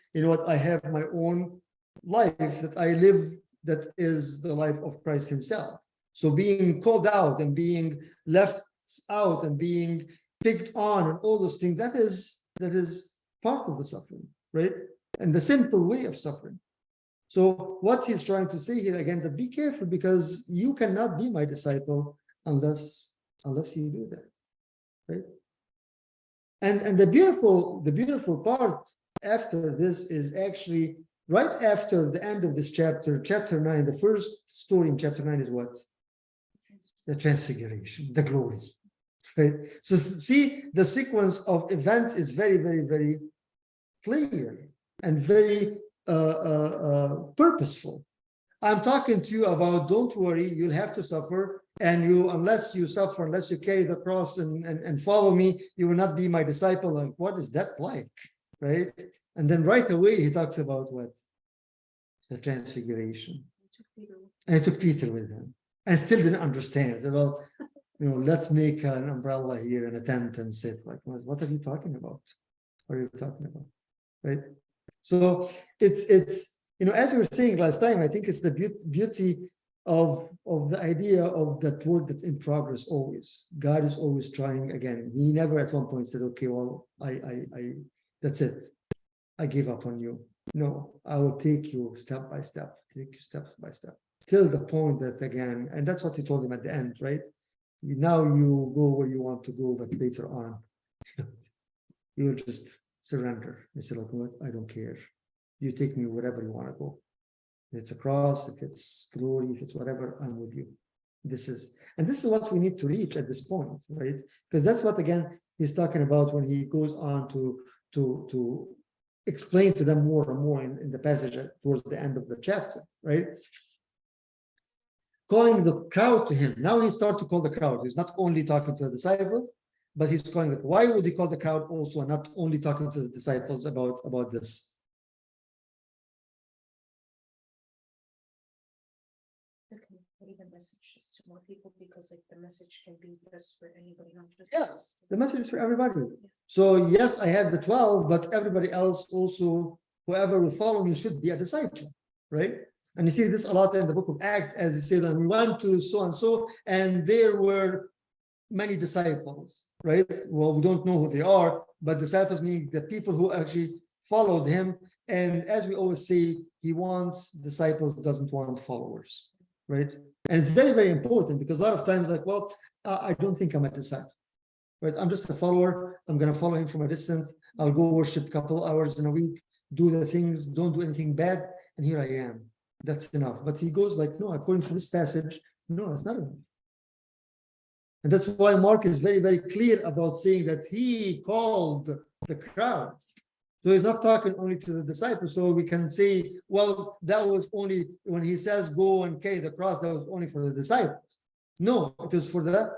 I have my own life that I live, that is the life of Christ himself. So being called out and being left out and being picked on and all those things, that is part of the suffering, right? And the simple way of suffering. So what he's trying to say here again, to be careful, because you cannot be my disciple unless you do that, right? And the beautiful part after this is actually right after the end of this chapter 9. The first story in chapter 9 is what? The transfiguration, the glory, right? So see, the sequence of events is very, very, very clear and very purposeful. I'm talking to you about, don't worry, you'll have to suffer, and unless you suffer, unless you carry the cross and follow me, you will not be my disciple. Like, what is that like, right? And then right away he talks about what? The transfiguration. And he took Peter with him, and still didn't understand. Said, well, let's make an umbrella here and a tent and sit. Like, what are you talking about? What are you talking about, right? So it's as we were saying last time, I think it's the beauty of the idea of that word that's in progress always. God is always trying again. He never at one point said, okay, well, I that's it. I give up on you. No, I will take you step by step, till the point that again, and that's what he told him at the end, right? Now you go where you want to go, but later on, you'll just surrender. You say, like, what? I don't care. You take me wherever you want to go. If it's a cross, if it's glory, if it's whatever, I'm with you. This is what we need to reach at this point, right? Because that's what, again, he's talking about when he goes on to explain to them more and more in the passage towards the end of the chapter, right? Calling the crowd to him. Now he starts to call the crowd. He's not only talking to the disciples, but he's calling it. Why would he call the crowd also, and not only talking to the disciples about this? The message to more people, because like the message can be just for anybody, not just yes, the message is for everybody. So yes, I have the 12, but everybody else also, whoever will follow me should be a disciple, right? And you see this a lot in the book of Acts, as he said, and we went to so and so, and there were many disciples, right? Well, we don't know who they are, but disciples meaning the people who actually followed him. And as we always say, he wants disciples, doesn't want followers, right? And it's very, very important, because a lot of times, like, well, I don't think I'm a disciple, right? I'm just a follower. I'm going to follow him from a distance. I'll go worship a couple hours in a week, do the things, don't do anything bad, and here I am. That's enough. But he goes like, no, according to this passage, no, it's not enough. And that's why Mark is very, very clear about saying that he called the crowd. So he's not talking only to the disciples. So we can say, well, that was only when he says go and carry the cross, that was only for the disciples. No, it is for the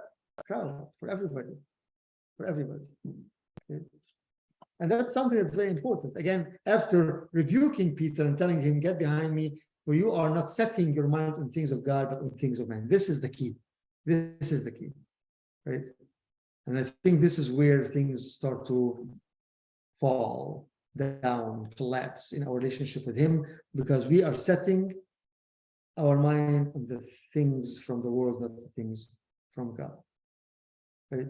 crowd, for everybody, for everybody. Okay. And that's something that's very important. Again, after rebuking Peter and telling him, get behind me, for you are not setting your mind on things of God, but on things of man. This is the key. This is the key, right? And I think this is where things start to fall down, collapse in our relationship with him, because we are setting our mind on the things from the world, not the things from God, right?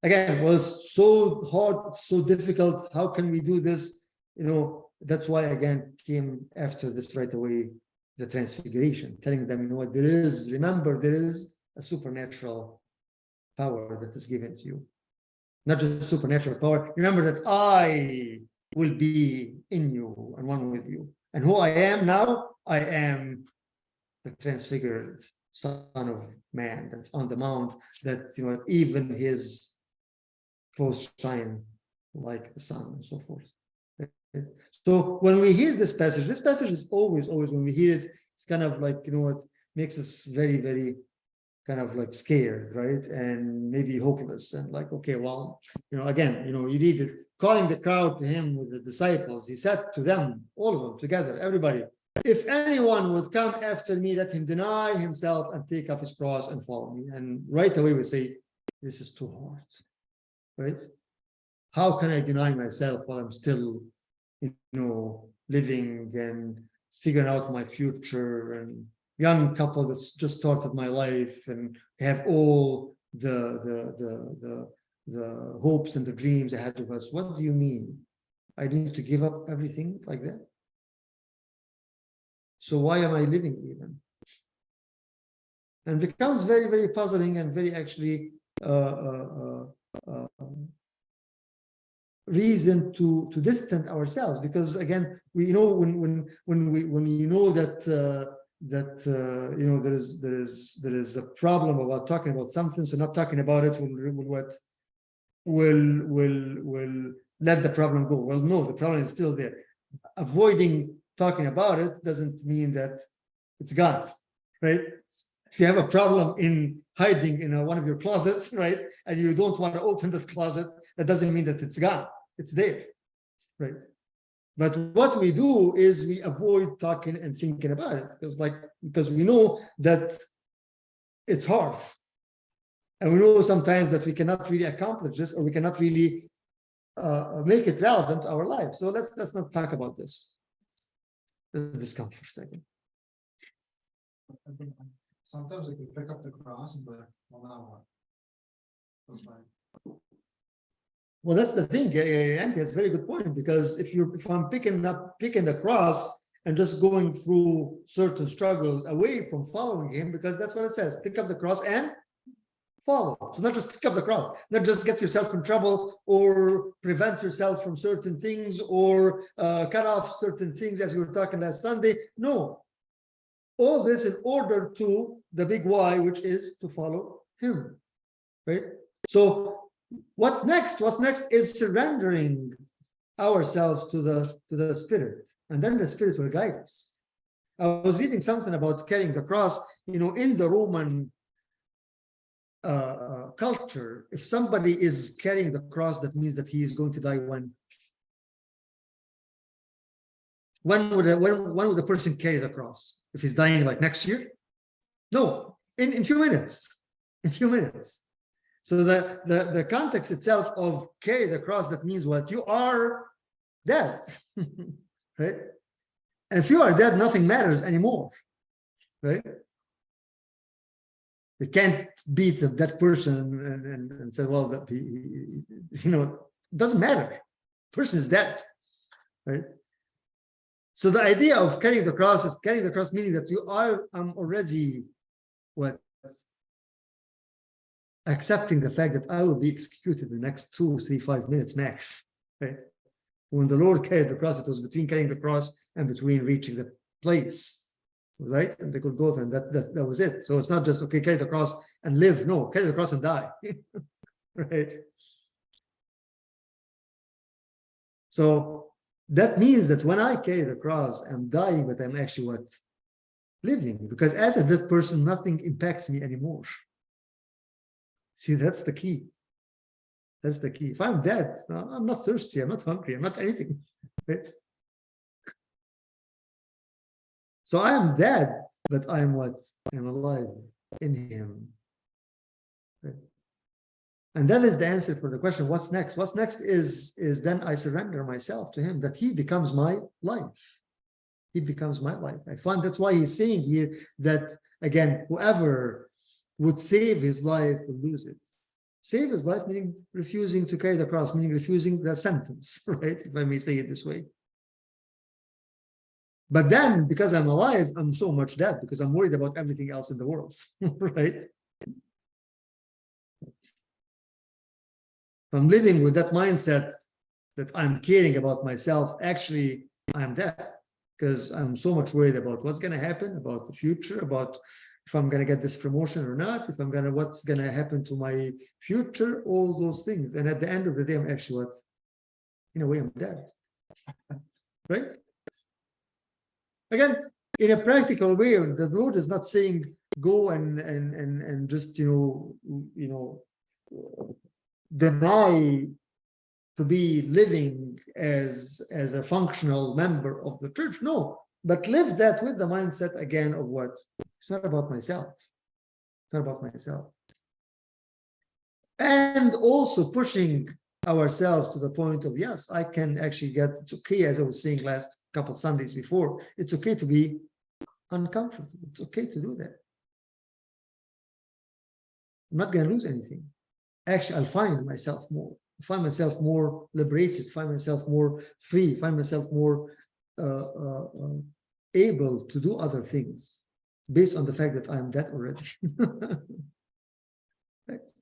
Again, well, it's so hard, it's so difficult. How can we do this? You know, that's why, again, came after this right away, the transfiguration, telling them, you know what, remember, there is a supernatural power that is given to you. Not just supernatural power. Remember that I will be in you and one with you. And who I am now, I am the transfigured Son of Man that's on the mount, that, you know, even his clothes shine like the sun and so forth. So when we hear this passage is always, when we hear it, it's kind of like, you know what, makes us very, very kind of like scared, right? And maybe hopeless and like, okay, well, you know, again, you know, you read it, calling the crowd to him with the disciples, he said to them, all of them together, everybody, if anyone would come after me, let him deny himself and take up his cross and follow me. And right away we say, this is too hard, right? How can I deny myself while I'm still, you know, living and figuring out my future, and young couple that's just started my life and have all the hopes and the dreams ahead of us. What do you mean? I need to give up everything like that? So why am I living even? And it becomes very, very puzzling and very actually reason to distance ourselves, because again, we know when you know that you know there is a problem about talking about something, so not talking about it will let the problem go. Well, no, the problem is still there. Avoiding talking about it doesn't mean that it's gone, right? If you have a problem in hiding in one of your closets, right, and you don't want to open that closet, that doesn't mean that it's gone. It's there, right? But what we do is we avoid talking and thinking about it, because we know that it's hard, and we know sometimes that we cannot really accomplish this, or we cannot really make it relevant to our life. So let's not talk about this. The discomfort. Sometimes if you pick up the cross and be like, well, now what? It's like, well, that's the thing, Andy. It's a very good point, because if I'm picking the cross and just going through certain struggles away from following him, because that's what it says: pick up the cross and follow. So not just pick up the cross, not just get yourself in trouble or prevent yourself from certain things or cut off certain things, as we were talking last Sunday. No, all this in order to the big why, which is to follow him, right? So what's next? What's next is surrendering ourselves to the Spirit, and then the Spirit will guide us. I was reading something about carrying the cross. You know, in the Roman culture, if somebody is carrying the cross, that means that he is going to die when would the person carry the cross? If he's dying like next year? No, in few minutes. In few minutes. So the context itself of carry the cross, that means what? You are dead, right? And if you are dead, nothing matters anymore, right? You can't beat that person and say, well, that you know, it doesn't matter. The person is dead, right? So the idea of carrying the cross is carrying the cross, meaning that you are already what? Accepting the fact that I will be executed in the next 2, 3, 5 minutes max, right? When the Lord carried the cross, it was between carrying the cross and between reaching the place, right? And they could go, and that was it. So it's not just, okay, carry the cross and live. No, carry the cross and die, right? So that means that when I carry the cross, I'm dying, but I'm actually what? Living. Because as a dead person, nothing impacts me anymore. See, that's the key. That's the key. If I'm dead, I'm not thirsty, I'm not hungry, I'm not anything. Right? So I am dead, but I am what? I'm alive in him. Right? And that is the answer for the question, what's next? What's next is then I surrender myself to him, that he becomes my life. He becomes my life. I find that's why he's saying here that, again, whoever would save his life will lose it. Save his life, meaning refusing to carry the cross, meaning refusing the sentence, right? If I may say it this way. But then, because I'm alive, I'm so much dead because I'm worried about everything else in the world, right? I'm living with that mindset that I'm caring about myself. Actually, I'm dead because I'm so much worried about what's going to happen, about the future, about if I'm going to get this promotion or not, if I'm going to, what's going to happen to my future, all those things. And at the end of the day, I'm actually what? In a way, I'm dead, right? Again, in a practical way, the Lord is not saying go and just, deny to be living as a functional member of the church. No, but live that with the mindset again of what? It's not about myself. It's not about myself. And also pushing ourselves to the point of, yes, I can actually get, it's okay, as I was saying last couple of Sundays before, it's okay to be uncomfortable. It's okay to do that. I'm not going to lose anything. Actually, I'll find myself more. Find myself more liberated, find myself more free, find myself more able to do other things based on the fact that I'm dead already. Right?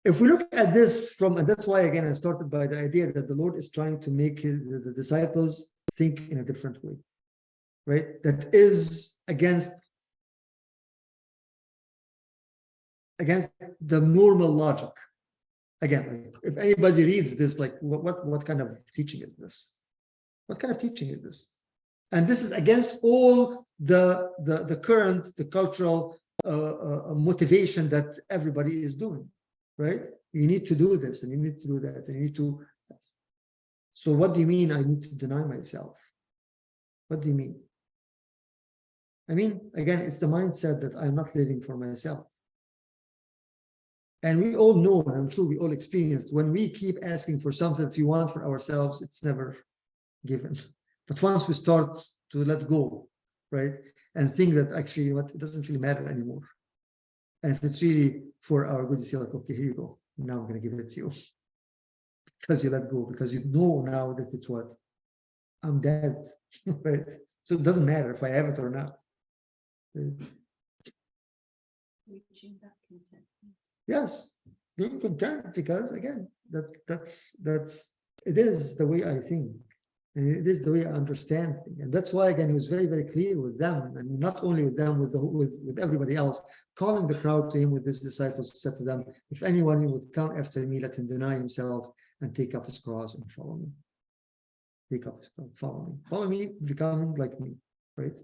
If we look at this from, and that's why again I started by the idea that the Lord is trying to make the disciples think in a different way, right? That is against the normal logic. Again, like if anybody reads this, like what kind of teaching is this? What kind of teaching is this? And this is against all the current, the cultural motivation that everybody is doing, right? You need to do this, and you need to do that, and you need to. So what do you mean I need to deny myself? What do you mean? I mean, again, it's the mindset that I'm not living for myself. And we all know, and I'm sure we all experienced, when we keep asking for something that we want for ourselves, it's never given. But once we start to let go, right, and think that actually it doesn't really matter anymore. And if it's really for our good, you say like, okay, here you go. Now I'm going to give it to you. Because you let go, because you know now that it's what? I'm dead, right? So it doesn't matter if I have it or not. Reaching that contentment. Yes, being content, because again, that's it is the way I think, and it is the way I understand things. And that's why again he was very, very clear with them, and not only with them, with everybody else, calling the crowd to him with his disciples, said to them, if anyone would come after me, let him deny himself and take up his cross and follow me. Take up his cross, follow me. Follow me, become like me, right?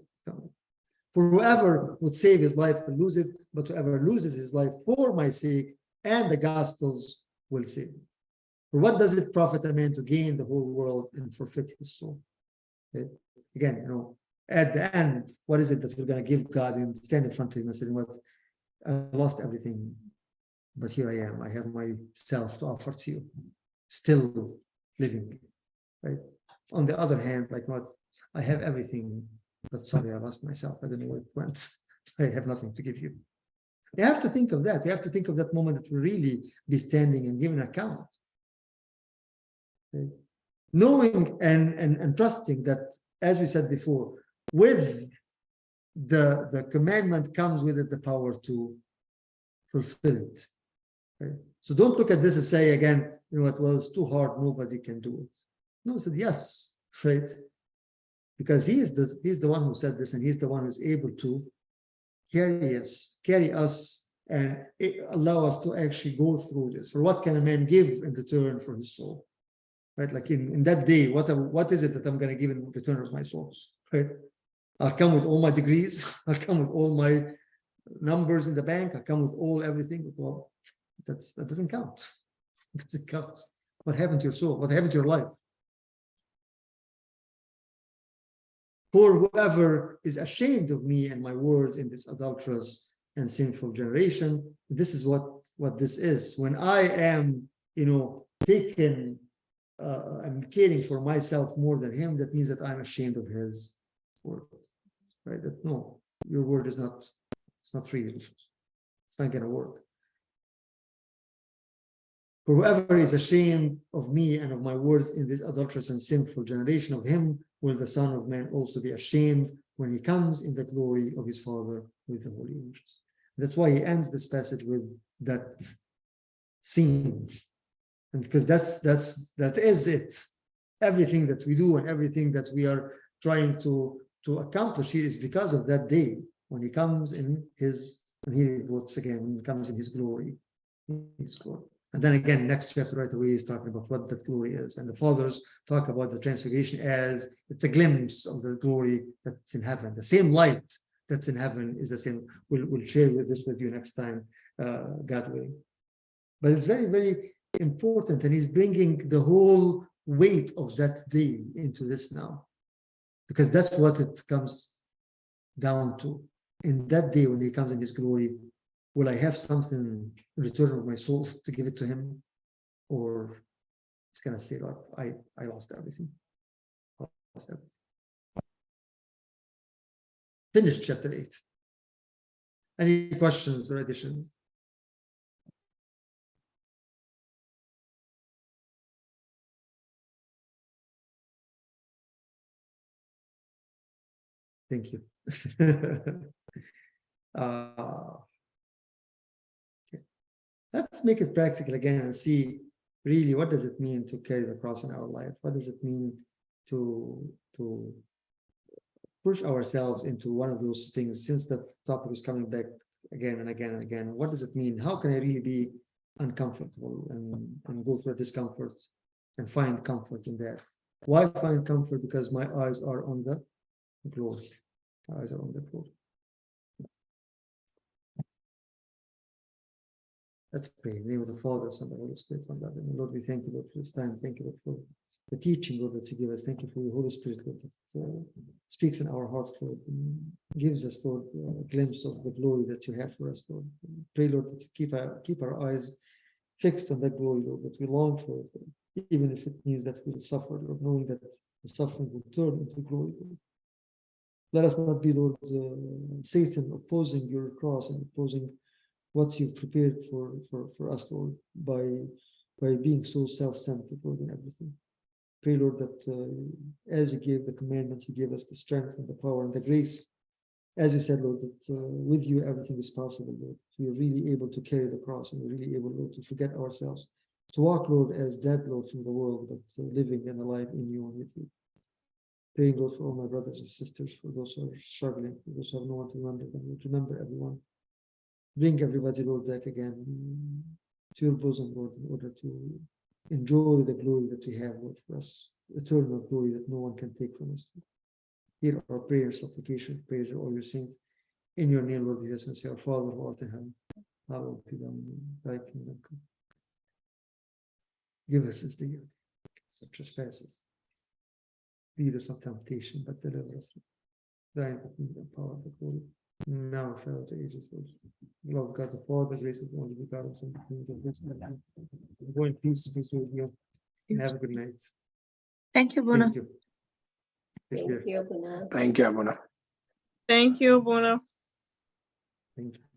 For whoever would save his life will lose it, but whoever loses his life for my sake and the gospels will save it. For what does it profit a man to gain the whole world and forfeit his soul? Okay? Again, at the end, what is it that we're going to give God and stand in front of him and say, what? I lost everything, but here I am. I have myself to offer to you, still living, right? On the other hand, like what? I have everything, but sorry, I lost myself. I don't know where it went. I have nothing to give you. You have to think of that. You have to think of that moment that will really be standing and giving account. Okay? Knowing and trusting that, as we said before, with the commandment comes with it the power to fulfill it. Okay? So don't look at this and say again, you know what, well, it's too hard, nobody can do it. No, I said yes, right? Because he's the one who said this, and he's the one who's able to carry us and allow us to actually go through this. For what can a man give in return for his soul? Right? Like in that day, what is it that I'm going to give in return of my soul? Right? I'll come with all my degrees. I'll come with all my numbers in the bank. I'll come with everything. Well, that doesn't count. It doesn't count. What happened to your soul? What happened to your life? For whoever is ashamed of me and my words in this adulterous and sinful generation, this is what this is. When I am, taken and caring for myself more than him, that means that I'm ashamed of his word. Right? That no, your word is not, it's not real. It's not going to work. For whoever is ashamed of me and of my words in this adulterous and sinful generation, of him will the Son of Man also be ashamed when he comes in the glory of his Father with the holy angels. That's why he ends this passage with that scene. And because that is it. Everything that we do and everything that we are trying to accomplish here is because of that day when he comes in his, and he quotes again, when he comes in his glory. His glory. And then again, next chapter right away is talking about what that glory is. And the fathers talk about the transfiguration as it's a glimpse of the glory that's in heaven. The same light that's in heaven is the same. We'll share this with you next time, God willing. But it's very, very important. And he's bringing the whole weight of that day into this now. Because that's what it comes down to. In that day when he comes in his glory, will I have something in return of my soul to give it to him? Or it's going to say, Lord, I lost everything. I lost everything. Finished chapter 8. Any questions or additions? Thank you. Okay. Let's make it practical again and see really what does it mean to carry the cross in our life? What does it mean to push ourselves into one of those things, since the topic is coming back again and again and again? What does it mean? How can I really be uncomfortable and go through discomfort and find comfort in that? Why find comfort? Because my eyes are on the glory. My eyes are on the glory. Let's pray. In the name of the Father, Son, and the Holy Spirit, one God. And Lord, we thank you, Lord, for this time. Thank you, Lord, for the teaching, Lord, that you give us. Thank you for your Holy Spirit, Lord, that speaks in our hearts, Lord, and gives us, Lord, a glimpse of the glory that you have for us, Lord. Pray, Lord, that you keep our eyes fixed on that glory, Lord, that we long for it, Lord, even if it means that we will suffer, Lord, knowing that the suffering will turn into glory, Lord. Let us not be, Lord, Satan opposing your cross and opposing what you prepared for us, Lord, by being so self-centered, Lord, in everything. Pray, Lord, that as you gave the commandments, you gave us the strength and the power and the grace. As you said, Lord, that with you everything is possible, Lord. We are really able to carry the cross, and we're really able, Lord, to forget ourselves, to walk, Lord, as dead, Lord, from the world, but living and alive in you and with you. Praying, Lord, for all my brothers and sisters, for those who are struggling, for those who have no one to remember them, Lord, remember everyone. Bring everybody, Lord, back again to your bosom, Lord, in order to enjoy the glory that we have, Lord, for us, eternal glory that no one can take from us. Hear our prayers, supplication, prayers of all your saints. In your name, Lord, Jesus, and say, Our Father who art in heaven, hallowed be thy kingdom come. Give us this day our trespasses. Lead us not temptation, but deliver us. Thine the kingdom, power, and the glory. Now forever to ages, Lord. Love God the Father, the grace of the only begotten Son, go in peace with you, and have a good night. Thank you, Bruno. Thank you. Take care. Thank you, Abuna. Thank you, Abuna. Thank you, Bruno. Thank you.